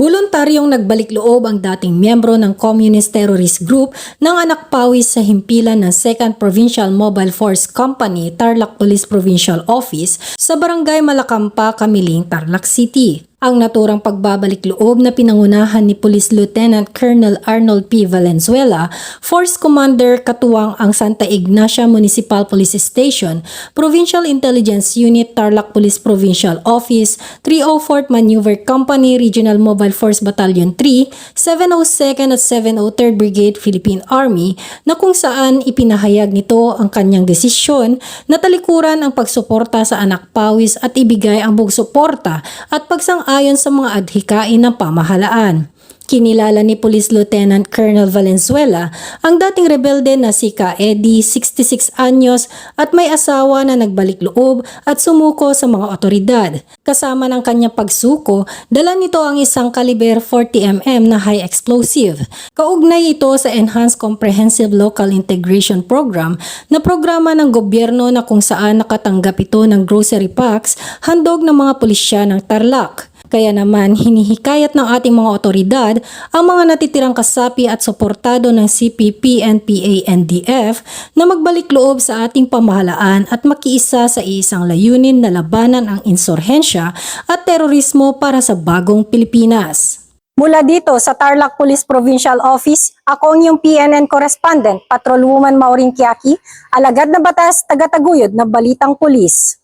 Voluntaryong nagbalik loob ang dating miyembro ng Communist Terrorist Group ng anak pawis sa himpilan ng 2nd Provincial Mobile Force Company, Tarlac Police Provincial Office sa Barangay Malacampa, Camiling, Tarlac City. Ang naturang pagbabalik loob na pinangunahan ni Police Lieutenant Colonel Arnold P. Valenzuela, Force Commander katuwang ang Santa Ignacia Municipal Police Station, Provincial Intelligence Unit, Tarlac Police Provincial Office, 304th Maneuver Company, Regional Mobile Force Battalion 3, 702nd at 703rd Brigade Philippine Army na kung saan ipinahayag nito ang kanyang desisyon na talikuran ang pagsuporta sa anak pawis at ibigay ang buong suporta at pagsang-ayon sa mga adhikain ng pamahalaan. Kinilala ni Police Lieutenant Colonel Valenzuela ang dating rebelde na si Ka Eddie, 66 anyos at may asawa na nagbalik loob at sumuko sa mga otoridad. Kasama ng kanyang pagsuko, dala nito ang isang caliber 40mm na high explosive. Kaugnay ito sa Enhanced Comprehensive Local Integration Program na programa ng gobyerno na kung saan nakatanggap ito ng grocery packs handog ng mga pulisya ng Tarlac. Kaya naman hinihikayat ng ating mga otoridad ang mga natitirang kasapi at suportado ng CPP, NPA, NDF na magbalik loob sa ating pamahalaan at makiisa sa isang layunin na labanan ang insurhensya at terorismo para sa bagong Pilipinas. Mula dito sa Tarlac Police Provincial Office, ako ang iyong PNN correspondent, Patrolwoman Maureen Quiaqui, alagad na batas, taga-taguyod na balitang pulis.